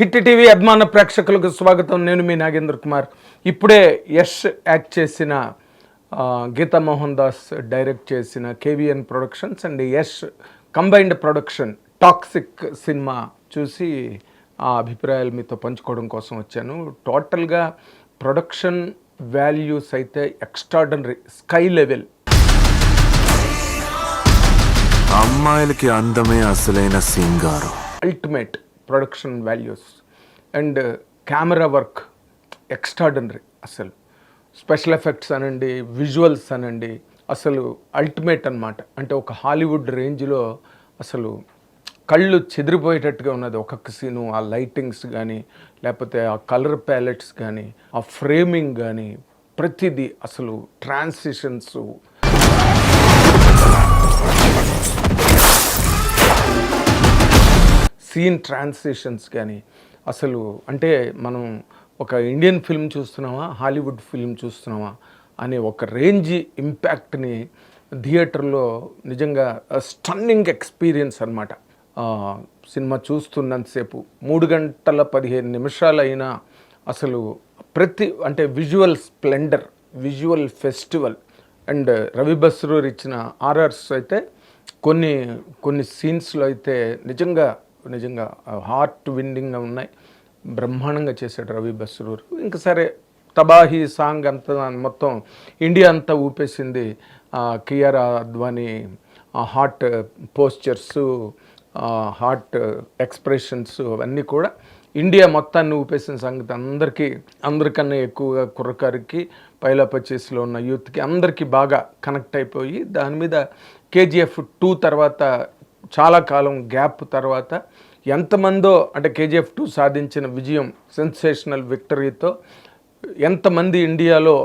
Hit TV అభిమాన ప్రేక్షకులకు స్వాగతం. నేను మీ నాగేంద్ర కుమార్. ఇప్పుడే యష్ యాక్ట్ చేసిన గీతా మోహన్ దాస్ డైరెక్ట్ చేసిన KVN productions and Yash combined production toxic cinema చూసి ఆ అభిప్రాయాలు మీతో పంచుకోవడం కోసం వచ్చాను. టోటల్గా ప్రొడక్షన్ వాల్యూస్ అయితే ఎక్స్ట్రాడనరీ, స్కై లెవెల్. అమ్మాయిలకి అందమే అసలైన సింగారం. Ultimate production values and camera work extraordinary. అసలు స్పెషల్ ఎఫెక్ట్స్ అనండి, విజువల్స్ అనండి, అసలు అల్టిమేట్ అన్నమాట. అంటే ఒక హాలీవుడ్ రేంజ్లో అసలు కళ్ళు చెదిరిపోయేటట్టుగా ఉన్నది ఒక్కొక్క సీను. ఆ లైటింగ్స్ కానీ, లేకపోతే ఆ కలర్ ప్యాలెట్స్ కానీ, ఆ ఫ్రేమింగ్ కానీ, ప్రతిదీ అసలు ట్రాన్సిషన్స్, సీన్ ట్రాన్సిషన్స్ కానీ అసలు అంటే మనం ఒక ఇండియన్ ఫిల్మ్ చూస్తున్నామా, హాలీవుడ్ ఫిల్మ్ చూస్తున్నామా అనే ఒక రేంజ్ ఇంపాక్ట్ని థియేటర్లో నిజంగా స్టన్నింగ్ ఎక్స్పీరియన్స్ అనమాట. సినిమా చూస్తున్నంతసేపు 3 గంటల 15 నిమిషాలు అయినా అసలు అంటే visual Splendor, visual festival. And Ravi Basrur ఇచ్చిన ఆర్ఆర్స్ అయితే కొన్ని సీన్స్లో అయితే నిజంగా హార్ట్ విన్నింగ్గా ఉన్నాయి. బ్రహ్మాండంగా చేశాడు రవి బస్రూర్. ఇంకా సరే, తబాహీ సాంగ్ అంతా మొత్తం ఇండియా అంతా ఊపేసింది. Kiara Advani heart postures, heart expressions అవన్నీ కూడా ఇండియా మొత్తాన్ని ఊపేసిన సంగతి అందరికన్నా ఎక్కువగా కుర్రకారికి, పైలాపచేసిలో ఉన్న యూత్కి అందరికీ బాగా కనెక్ట్ అయిపోయి దాని మీద కేజీఎఫ్ 2 తర్వాత చాలా కాలం గ్యాప్ తర్వాత ఎంతమందో, అంటే కేజీఎఫ్ 2 సాధించిన విజయం, సెన్సేషనల్ విక్టరీతో ఎంతమంది ఇండియాలో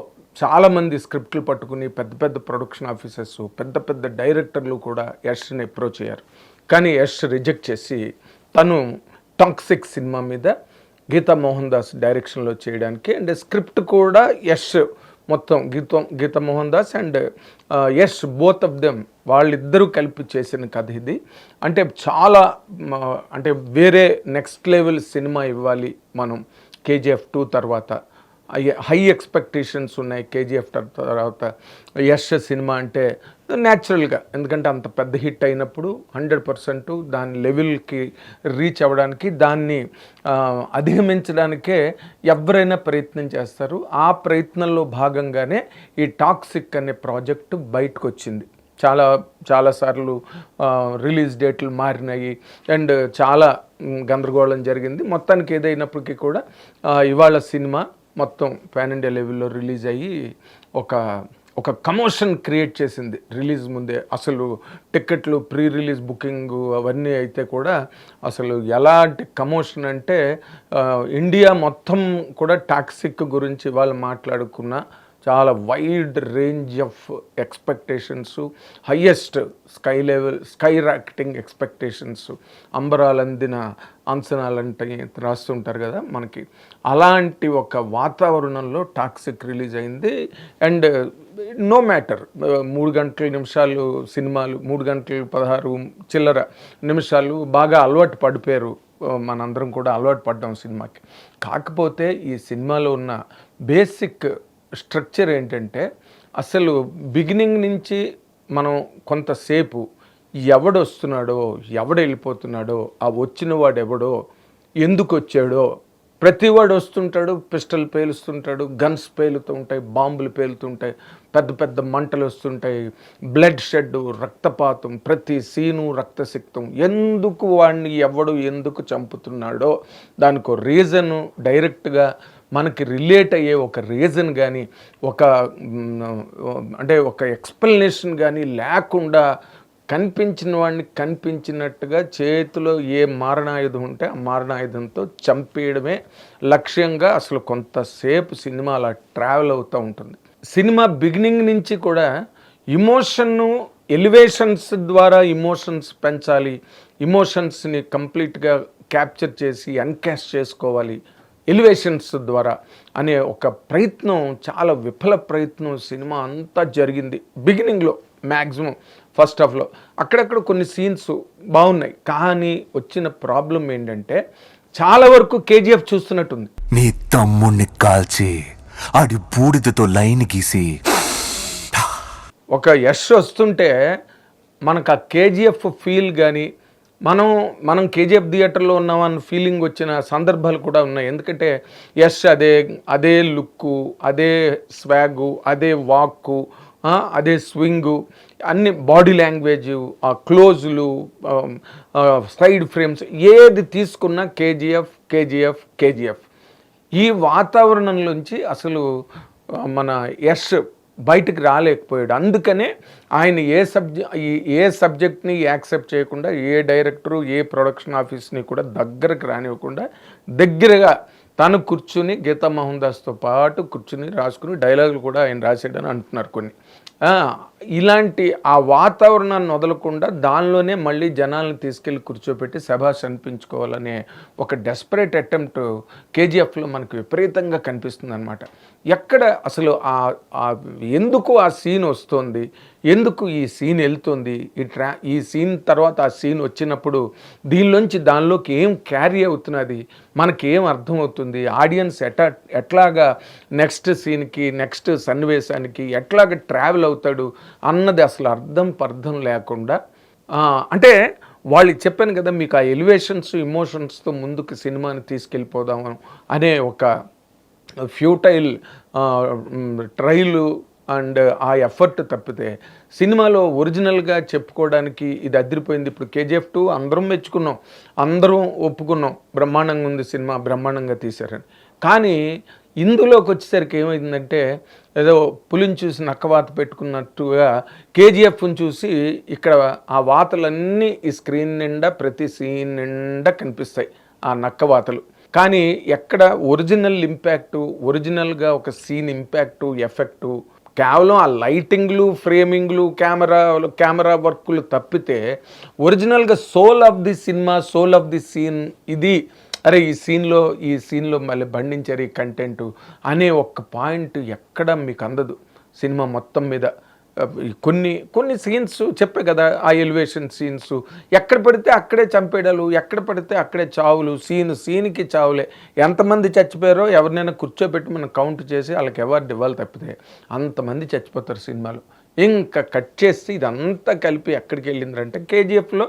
చాలామంది స్క్రిప్ట్లు పట్టుకుని పెద్ద ప్రొడక్షన్ ఆఫీసర్స్, పెద్ద డైరెక్టర్లు కూడా యష్ని అప్రోచ్ అయ్యారు. కానీ యష్ రిజెక్ట్ చేసి తను టాక్సిక్ సినిమా మీద గీతా మోహన్ దాస్ డైరెక్షన్లో చేయడానికి, అండ్ స్క్రిప్ట్ కూడా యష్ మొత్తం Geetha Mohan Das and Yash both of them వాళ్ళిద్దరూ కలిపి చేసిన కథ ఇది. అంటే చాలా అంటే వేరే నెక్స్ట్ లెవెల్ సినిమా ఇవ్వాలి మనం కేజీఎఫ్ 2 తర్వాత. హై ఎక్స్పెక్టేషన్స్ ఉన్నాయి కేజీఎఫ్ తర్వాత యష్ సినిమా అంటే న్యాచురల్గా. ఎందుకంటే అంత పెద్ద హిట్ అయినప్పుడు 100% దాని లెవెల్కి రీచ్ అవ్వడానికి, దాన్ని అధిగమించడానికే ఎవరైనా ప్రయత్నం చేస్తారు. ఆ ప్రయత్నంలో భాగంగానే ఈ టాక్సిక్ అనే ప్రాజెక్టు బయటకు వచ్చింది. చాలాసార్లు రిలీజ్ డేట్లు మారినాయి అండ్ చాలా గందరగోళం జరిగింది. మొత్తానికి ఏదైనప్పటికీ కూడా ఇవాళ సినిమా మొత్తం పాన్ ఇండియా లెవెల్లో రిలీజ్ అయ్యి ఒక కమోషన్ క్రియేట్ చేసింది రిలీజ్ ముందే. అసలు టికెట్లు, ప్రీ రిలీజ్ బుకింగ్ అవన్నీ అయితే కూడా అసలు ఎలాంటి కమోషన్ అంటే ఇండియా మొత్తం కూడా టాక్సిక్ గురించి వాళ్ళు మాట్లాడుకున్న చాలా wide range of expectations, highest sky rocketing expectations, అంబరాలందిన అంచనాలంటే రాస్తుంటారు కదా మనకి. అలాంటి ఒక వాతావరణంలో టాక్సిక్ రిలీజ్ అయింది. అండ్ నో మ్యాటర్ 3 గంటల నిమిషాలు సినిమాలు, 3 గంటల 16 చిల్లర నిమిషాలు బాగా అలవాటు పడిపోయారు. మనందరం కూడా అలవాటు పడ్డాం సినిమాకి. కాకపోతే ఈ సినిమాలో ఉన్న బేసిక్ స్ట్రక్చర్ ఏంటంటే, అసలు బిగినింగ్ నుంచి మనం కొంతసేపు ఎవడొస్తున్నాడో, ఎవడు వెళ్ళిపోతున్నాడో, ఆ వచ్చిన వాడు ఎవడో, ఎందుకు వచ్చాడో, ప్రతివాడు వస్తుంటాడు, పిస్టల్ పేలుస్తుంటాడు, గన్స్ పేలుతూ ఉంటాయి, బాంబులు పేలుతుంటాయి, పెద్ద మంటలు వస్తుంటాయి, బ్లడ్ షెడ్, రక్తపాతం, ప్రతి సీను రక్తసిక్తం. ఎందుకు వాడిని ఎవడు ఎందుకు చంపుతున్నాడో దానికి రీజను డైరెక్ట్గా మనకి రిలేట్ అయ్యే ఒక రీజన్ కానీ, ఒక ఎక్స్ప్లెనేషన్ కానీ లేకుండా కనిపించిన వాడిని కనిపించినట్టుగా చేతిలో ఏ మారణాయుధం ఉంటే ఆ మారణాయుధంతో చంపేయడమే లక్ష్యంగా అసలు కొంతసేపు సినిమా అలా ట్రావెల్ అవుతూ ఉంటుంది. సినిమా బిగినింగ్ నుంచి కూడా ఇమోషన్ను, ఎలివేషన్స్ ద్వారా ఇమోషన్స్ పెంచాలి, ఇమోషన్స్ని కంప్లీట్గా క్యాప్చర్ చేసి ఎన్కాష్ చేసుకోవాలి ఎలివేషన్స్ ద్వారా అనే ఒక ప్రయత్నం, చాలా విఫల ప్రయత్నం సినిమా అంతా జరిగింది. బిగినింగ్లో మ్యాక్సిమం ఫస్ట్ హాఫ్లో అక్కడక్కడ కొన్ని సీన్స్ బాగున్నాయి. కానీ వచ్చిన ప్రాబ్లం ఏంటంటే చాలా వరకు కేజీఎఫ్ చూస్తున్నట్టుంది. నీ తమ్ముణ్ణి కాల్చి ఆడి బూడిదతో లైన్ గీసి ఒక యష్ వస్తుంటే మనకు ఆ కేజీఎఫ్ ఫీల్ కానీ మనం కేజీఎఫ్ థియేటర్లో ఉన్నామన్న ఫీలింగ్ వచ్చిన సందర్భాలు కూడా ఉన్నాయి. ఎందుకంటే యష్ అదే లుక్కు, అదే స్వాగు, అదే వాక్కు, అదే స్వింగు, అన్ని బాడీ లాంగ్వేజు, ఆ క్లోజులు, సైడ్ ఫ్రేమ్స్, ఏది తీసుకున్నా కేజీఎఫ్ కేజీఎఫ్ కేజీఎఫ్. ఈ వాతావరణంలోంచి అసలు మన యష్ బయటికి రాలేకపోయాడు. అందుకనే ఆయన ఏ సబ్జెక్ట్ని యాక్సెప్ట్ చేయకుండా, ఏ డైరెక్టరు, ఏ ప్రొడక్షన్ ఆఫీస్ని కూడా దగ్గరకు రానివ్వకుండా దగ్గరగా తను కూర్చుని గీతా మోహన్ దాస్తో పాటు కూర్చుని రాసుకుని డైలాగులు కూడా ఆయన రాసాడని అంటున్నారు కొన్ని. ఇలాంటి ఆ వాతావరణాన్ని వదలకుండా దానిలోనే మళ్ళీ జనాలను తీసుకెళ్ళి కూర్చోపెట్టి శభాష్ అనిపించుకోవాలనే ఒక డెస్పరేట్ అటెంప్ట్ కేజీఎఫ్లో మనకు విపరీతంగా కనిపిస్తుంది అనమాట. ఎక్కడ అసలు ఎందుకు ఆ సీన్ వస్తుంది, ఎందుకు ఈ సీన్ వెళ్తుంది, ఈ సీన్ తర్వాత ఆ సీన్ వచ్చినప్పుడు దానిలోకి ఏం క్యారీ అవుతున్నది, మనకి ఏం అర్థమవుతుంది, ఆడియన్స్ ఎట్లాగా నెక్స్ట్ సీన్కి, నెక్స్ట్ సన్నివేశానికి ఎట్లాగా ట్రావెల్ అవుతాడు అన్నది అసలు పర్థం లేకుండా, అంటే వాళ్ళు చెప్పాను కదా మీకు, ఆ ఎలివేషన్స్ ఇమోషన్స్తో ముందుకు సినిమాని తీసుకెళ్ళిపోదాము అనే ఒక ఫ్యూటైల్ ట్రైలు అండ్ ఆ ఎఫర్ట్ తప్పితే సినిమాలో ఒరిజినల్గా చెప్పుకోవడానికి ఇది అదిరిపోయింది. ఇప్పుడు కేజీఎఫ్ 2 అందరం మెచ్చుకున్నాం, అందరం ఒప్పుకున్నాం, బ్రహ్మాండంగా ఉంది సినిమా, బ్రహ్మాండంగా తీశారని. కానీ ఇందులోకి వచ్చేసరికి ఏమైందంటే ఏదో పులిని చూసి నక్కవాత పెట్టుకున్నట్టుగా కేజీఎఫ్ని చూసి ఇక్కడ ఆ వాతలన్నీ ఈ స్క్రీన్ నిండా ప్రతి సీన్ నిండా కనిపిస్తాయి ఆ నక్కవాతలు. కానీ ఎక్కడ ఒరిజినల్ ఇంపాక్టు, ఒరిజినల్గా ఒక సీన్ ఇంపాక్టు, ఎఫెక్టు కేవలం ఆ లైటింగ్లు, ఫ్రేమింగ్లు, కెమెరా వర్కులు తప్పితే ఒరిజినల్గా soul of the cinema, soul of the scene ఇది, అరే ఈ సీన్లో మళ్ళీ బండించారు ఈ కంటెంటు అనే ఒక్క పాయింట్ ఎక్కడ మీకు అందదు సినిమా మొత్తం మీద. కొన్ని సీన్స్ చెప్పే కదా, ఆ ఎలివేషన్ సీన్స్ ఎక్కడ పడితే అక్కడే చంపేయడాలు, ఎక్కడ పడితే అక్కడే చావులు, సీన్కి చావులే. ఎంతమంది చచ్చిపోయారో ఎవరినైనా కూర్చోబెట్టి మనం కౌంట్ చేసి వాళ్ళకి అవార్డు ఇవ్వాలి తప్పితే అంతమంది చచ్చిపోతారు సినిమాలో. ఇంకా కట్ చేసి ఇదంతా కలిపి ఎక్కడికి వెళ్ళిందంటే కేజీఎఫ్లో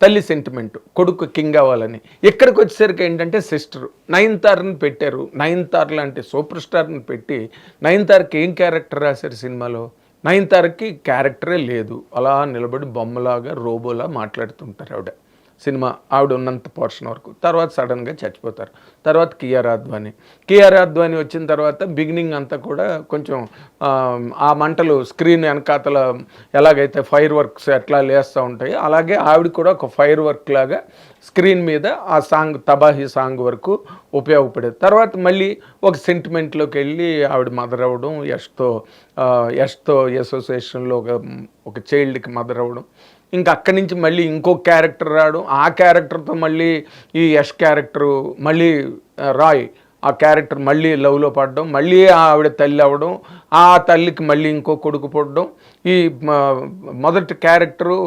తల్లి సెంటిమెంట్, కొడుకు కింగ్ అవ్వాలని. ఇక్కడికి వచ్చేసరికి ఏంటంటే సిస్టరు నయనతారని పెట్టారు. నయనతార లాంటి సూపర్ స్టార్ని పెట్టి నయనతారకి ఏం క్యారెక్టర్ రాశారు సినిమాలో? నయనతారకి క్యారెక్టరే లేదు, అలా నిలబడి బొమ్మలాగా రోబోలా మాట్లాడుతుంటారు ఆవిడ ఉన్నంత పోర్షన్ వరకు. తర్వాత సడన్గా చచ్చిపోతారు. తర్వాత కియారా అద్వానీ వచ్చిన తర్వాత బిగినింగ్ అంతా కూడా కొంచెం ఆ మంటలు స్క్రీన్ వెనకాతల ఎలాగైతే ఫైర్ వర్క్స్ ఎట్లా లేస్తూ ఉంటాయో అలాగే ఆవిడ కూడా ఒక ఫైర్ వర్క్ లాగా స్క్రీన్ మీద ఆ సాంగ్, తబాహీ సాంగ్ వరకు ఉపయోగపడేది. తర్వాత మళ్ళీ ఒక సెంటిమెంట్లోకి వెళ్ళి ఆవిడ మదర్ అవ్వడం, యష్తో అసోసియేషన్లో ఒక చైల్డ్కి మదర్ అవ్వడం, ఇంకా అక్కడి నుంచి మళ్ళీ ఇంకో క్యారెక్టర్ రావడం, ఆ క్యారెక్టర్తో మళ్ళీ ఈ యష్ క్యారెక్టరు, మళ్ళీ రాయ్ ఆ క్యారెక్టర్ మళ్ళీ లవ్లో పడడం, మళ్ళీ ఆవిడ తల్లి అవ్వడం, ఆ తల్లికి మళ్ళీ ఇంకో కొడుకు పుట్టడం, ఈ మొదటి క్యారెక్టరు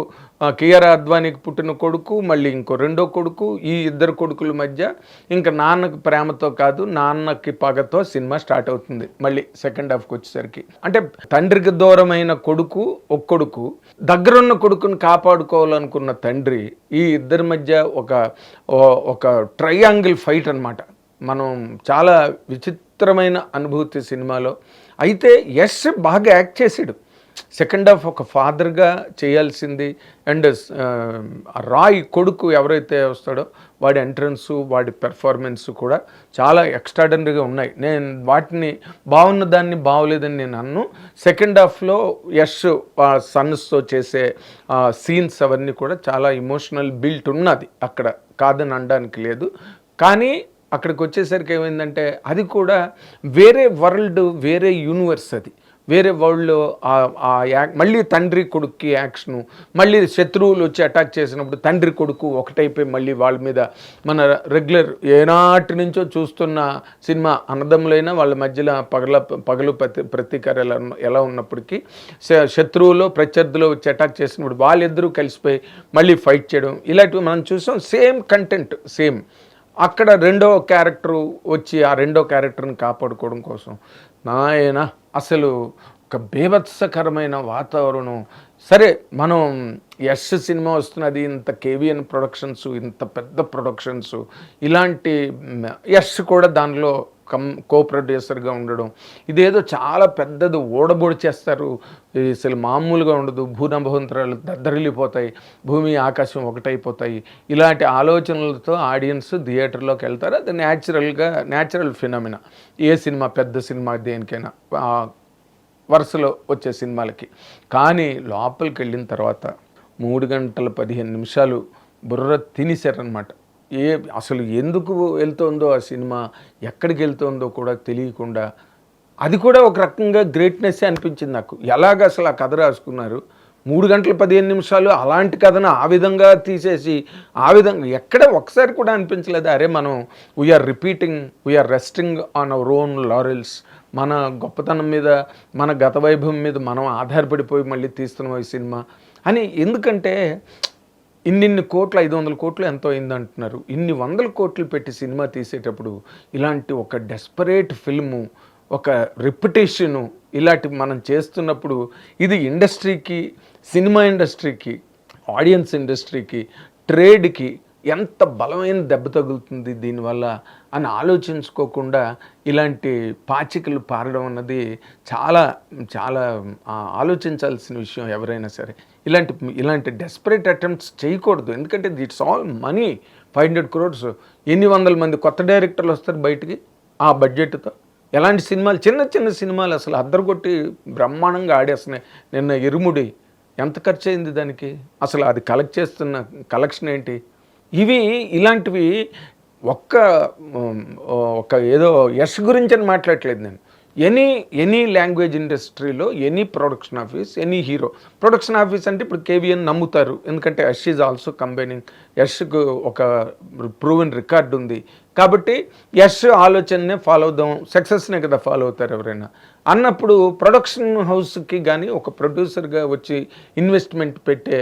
కియారా అద్వానీకి పుట్టిన కొడుకు, మళ్ళీ ఇంకో రెండో కొడుకు, ఈ ఇద్దరు కొడుకుల మధ్య ఇంకా నాన్నకి ప్రేమతో కాదు నాన్నకి పగతో సినిమా స్టార్ట్ అవుతుంది మళ్ళీ సెకండ్ హాఫ్కి వచ్చేసరికి. అంటే తండ్రికి దూరమైన ఒక కొడుకు దగ్గరున్న కొడుకుని కాపాడుకోవాలనుకున్న తండ్రి, ఈ ఇద్దరి మధ్య ఒక ట్రయాంగిల్ ఫైట్ అన్నమాట. మనం చాలా విచిత్రమైన అనుభూతి సినిమాలో. అయితే యష్ బాగా యాక్ట్ చేసాడు. సెకండ్ హాఫ్ ఒక ఫాదర్గా చేయాల్సింది, అండ్ రాయ్ కొడుకు ఎవరైతే వస్తాడో వాడి ఎంట్రన్సు, వాడి పెర్ఫార్మెన్స్ కూడా చాలా ఎక్స్ట్రాడనరీగా ఉన్నాయి. నేను వాటిని బాగున్న దాన్ని బాగోలేదని నేను అన్ను. సెకండ్ హాఫ్లో యష్ సన్స్తో చేసే సీన్స్ అవన్నీ కూడా చాలా ఇమోషనల్ బిల్ట్ ఉన్నది, అక్కడ కాదని అనడానికి లేదు. కానీ అక్కడికి వచ్చేసరికి ఏమైందంటే అది కూడా వేరే వరల్డ్, వేరే యూనివర్స్, అది వేరే వరల్డ్లో మళ్ళీ తండ్రి కొడుక్కి యాక్షను, మళ్ళీ శత్రువులు వచ్చి అటాక్ చేసినప్పుడు తండ్రి కొడుకు ఒకటైపోయి మళ్ళీ వాళ్ళ మీద మన రెగ్యులర్ ఏనాటి నుంచో చూస్తున్న సినిమా అన్నదమ్ములైనా వాళ్ళ మధ్యలో పగలు ప్రతీకారాలు ఎలా ఉన్నప్పటికీ శత్రువులో ప్రత్యర్థులు వచ్చి అటాక్ చేసినప్పుడు వాళ్ళిద్దరూ కలిసిపోయి మళ్ళీ ఫైట్ చేయడం, ఇలాంటివి మనం చూసాం. సేమ్ కంటెంట్, సేమ్ అక్కడ రెండో క్యారెక్టర్ వచ్చి ఆ రెండో క్యారెక్టర్ని కాపాడుకోవడం కోసం నాయన అసలు ఒక బీభత్సకరమైన వాతావరణం. సరే మనం యష్ సినిమా వస్తున్నది, ఇంత కేవీఎన్ ప్రొడక్షన్స్, ఇంత పెద్ద ప్రొడక్షన్స్, ఇలాంటి యష్ కూడా దానిలో కో ప్రొడ్యూసర్గా ఉండడం, ఇదేదో చాలా పెద్దది ఓడబొడి చేస్తారు, అసలు మామూలుగా ఉండదు, భూనభవంతరాలు దద్దరిల్లిపోతాయి, భూమి ఆకాశం ఒకటైపోతాయి, ఇలాంటి ఆలోచనలతో ఆడియన్స్ థియేటర్లోకి వెళ్తారు. అది న్యాచురల్ ఫినామినా ఏ సినిమా, పెద్ద సినిమా దేనికైనా వరుసలో వచ్చే సినిమాలకి. కానీ లోపలికి వెళ్ళిన తర్వాత 3 గంటల 15 నిమిషాలు బుర్ర తినేశారనమాట. అసలు ఎందుకు వెళ్తుందో ఆ సినిమా, ఎక్కడికి వెళ్తుందో కూడా తెలియకుండా, అది కూడా ఒక రకంగా గ్రేట్నెస్ అనిపించింది నాకు. ఎలాగ అసలు ఆ కథ రాసుకున్నారు, 3 గంటల 15 నిమిషాలు అలాంటి కథను ఆ విధంగా తీసేసి, ఆ విధంగా ఎక్కడ ఒకసారి కూడా అనిపించలేదు అరే మనం we are resting on our own laurels, మన గొప్పతనం మీద, మన గత వైభవం మీద మనం ఆధారపడిపోయి మళ్ళీ తీస్తున్నాం ఈ సినిమా అని. ఎందుకంటే ఇన్ని కోట్లు, 500 కోట్లు ఎంతో అయిందంటున్నారు, ఇన్ని 100 కోట్లు పెట్టి సినిమా తీసేటప్పుడు ఇలాంటి ఒక డెస్పరేట్ ఫిల్ము, ఒక రెప్యుటేషను ఇలాంటి మనం చేస్తున్నప్పుడు ఇది ఇండస్ట్రీకి, సినిమా ఇండస్ట్రీకి, ఆడియన్స్ ఇండస్ట్రీకి, ట్రేడ్కి ఎంత బలమైన దెబ్బ తగులుతుంది దీనివల్ల అని ఆలోచించుకోకుండా ఇలాంటి పాచికలు పారడం అన్నది చాలా చాలా ఆలోచించాల్సిన విషయం. ఎవరైనా సరే ఇలాంటి డెస్పరేట్ అటెంప్ట్స్ చేయకూడదు. ఎందుకంటే ఇట్స్ ఆల్ మనీ, 500 crores. ఎన్ని వందల మంది కొత్త డైరెక్టర్లు వస్తారు బయటికి ఆ బడ్జెట్తో. ఎలాంటి సినిమాలు, చిన్న చినిమాలు అసలు అద్దరుగొట్టి బ్రహ్మాండంగా ఆడేస్తున్నాయి. నిన్న ఇరుముడి ఎంత ఖర్చు అయింది దానికి, అసలు అది కలెక్ట్ చేస్తున్న కలెక్షన్ ఏంటి? ఇలాంటివి ఒక్క ఏదో యష్ గురించి అని మాట్లాడట్లేదు నేను. ఎనీ లాంగ్వేజ్ ఇండస్ట్రీలో any production office, any hero production office అంటే ఇప్పుడు కేవీఎన్ నమ్ముతారు, ఎందుకంటే యష్ ఈజ్ ఆల్సో కంబైనింగ్. యష్కు ఒక ప్రూవెన్ రికార్డు ఉంది కాబట్టి యష్ ఆలోచననే ఫాలో అవుదాం, సక్సెస్నే కదా ఫాలో అవుతారు ఎవరైనా అన్నప్పుడు, ప్రొడక్షన్ హౌస్కి కానీ ఒక ప్రొడ్యూసర్గా వచ్చి ఇన్వెస్ట్మెంట్ పెట్టే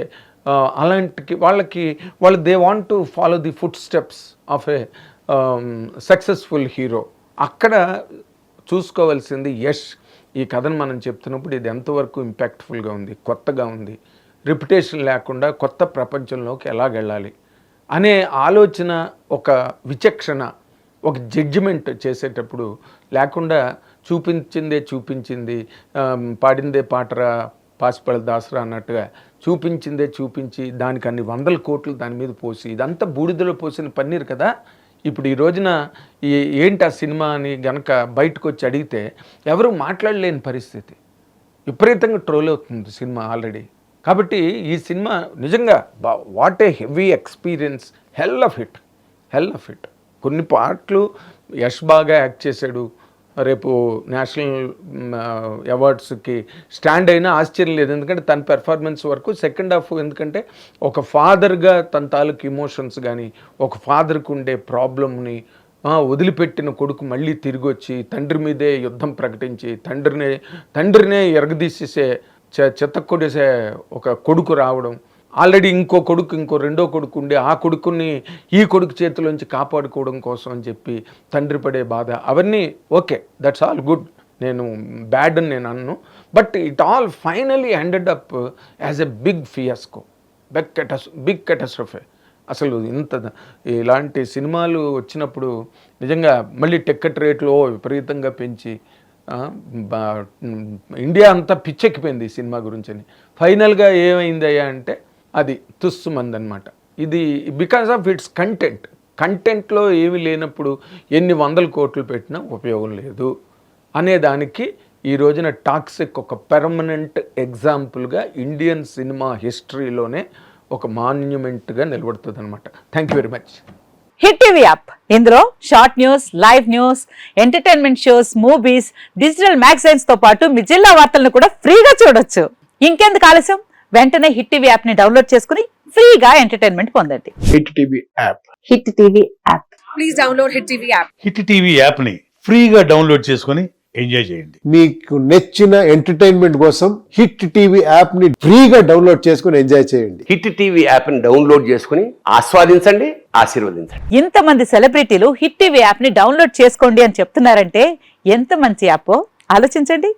అలాంటి వాళ్ళు they want to follow the foot steps of a successful hero. అక్కడ చూసుకోవాల్సింది యష్ ఈ కథను మనం చెప్తున్నప్పుడు ఇది ఎంతవరకు ఇంపాక్ట్ఫుల్గా ఉంది, కొత్తగా ఉంది, రెప్యుటేషన్ లేకుండా కొత్త ప్రపంచంలోకి ఎలాగెళ్ళాలి అనే ఆలోచన, ఒక విచక్షణ, ఒక జడ్జిమెంట్ చేసేటప్పుడు లేకుండా చూపించింది పాడిందే పాటరా పాసిపళ్ళ దాసరా అన్నట్టుగా చూపించి దానికి అన్ని 100 కోట్లు దాని మీద పోసి, ఇదంతా బూడిదలో పోసిన పన్నీరు కదా. ఇప్పుడు ఈ రోజున ఏంటి ఆ సినిమా అని గనక బయటకు వచ్చి అడిగితే ఎవరు మాట్లాడలేని పరిస్థితి, విపరీతంగా ట్రోల్ అవుతుంది సినిమా ఆల్రెడీ. కాబట్టి ఈ సినిమా నిజంగా what a heavy experience, hell of it. కొన్ని పాటలు యష్ బాగా యాక్ట్ చేశాడు, రేపు నేషనల్ అవార్డ్స్కి స్టాండ్ అయినా ఆశ్చర్యం లేదు. ఎందుకంటే తన పెర్ఫార్మెన్స్ వరకు సెకండ్ హాఫ్, ఎందుకంటే ఒక ఫాదర్గా తన తాలూకు ఇమోషన్స్ కానీ, ఒక ఫాదర్కి ఉండే ప్రాబ్లమ్ని వదిలిపెట్టిన కొడుకు మళ్ళీ తిరిగి వచ్చి తండ్రి మీదే యుద్ధం ప్రకటించి తండ్రినే ఎరగదీసేసే చెత్తకొడేసే ఒక కొడుకు రావడం, ఆల్రెడీ ఇంకో రెండో కొడుకు ఉండే ఆ కొడుకుని ఈ కొడుకు చేతిలోంచి కాపాడుకోవడం కోసం అని చెప్పి తండ్రి పడే బాధ, అవన్నీ ఓకే, దట్స్ ఆల్ గుడ్, నేను బ్యాడ్ అని నేను అన్ను. But it all finally ended up as a big fiasco, big catastrophe. అసలు ఇలాంటి సినిమాలు వచ్చినప్పుడు నిజంగా మళ్ళీ టికెట్ రేట్లు విపరీతంగా పెంచి ఇండియా అంతా పిచ్చెక్కిపోయింది ఈ సినిమా గురించి. ఫైనల్గా ఏమైందయ్యా అంటే అది తుస్సుమంది అనమాట. ఇది బికాస్ ఆఫ్ ఇట్స్ కంటెంట్లో ఏమి లేనప్పుడు ఎన్ని 100 కోట్లు పెట్టినా ఉపయోగం లేదు అనేదానికి ఈ రోజున టాక్సిక్ ఒక పెర్మనెంట్ ఎగ్జాంపుల్గా ఇండియన్ సినిమా హిస్టరీలోనే ఒక మాన్యుమెంట్గా నిలబడుతుంది అనమాట. Thank you very much. Hit TV app, ఇందులో short news, live news, entertainment shows, movies, digital magazines తో పాటు మీ జిల్లా వార్తలను కూడా ఫ్రీగా చూడొచ్చు. ఇంకెందుకు ఆలస్యం, వెంటనే హిట్ టీవీ యాప్ ని డౌన్లోడ్ చేసుకుని ఫ్రీగా ఎంటర్టైన్మెంట్ పొందండి. Hit TV app, hit TV app, please download hit TV app. Hit TV యాప్ని ఫ్రీగా డౌన్లోడ్ చేసుకొని ఎంజాయ్ చేయండి. మీకు నచ్చిన ఎంటర్టైన్మెంట్ కోసం హిట్ టీవీ యాప్ ని ఫ్రీగా డౌన్లోడ్ చేసుకుని ఎంజాయ్ చేయండి. హిట్ టీవీ యాప్ని డౌన్లోడ్ చేసుకుని ఆస్వాదించండి, ఆశీర్వదించండి. ఇంతమంది సెలబ్రిటీలు హిట్ టీవీ యాప్ ని డౌన్లోడ్ చేసుకోండి అని చెప్తున్నారంటే ఎంత మంచి యాప్ ఆలోచించండి.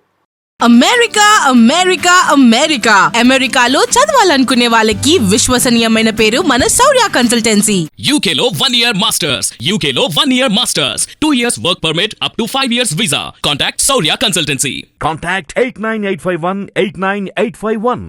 అమెరికా అమెరికా అమెరికా అమెరికాలో చదవాలనుకునే వాళ్ళకి విశ్వసనీయమైన పేరు మన శౌర్య consultancy. UK Law 1 Year Masters. UK Law 1 Year Masters. 2 years work permit up to 5 years visa. Contact Saurya Consultancy. Contact 89851 89851.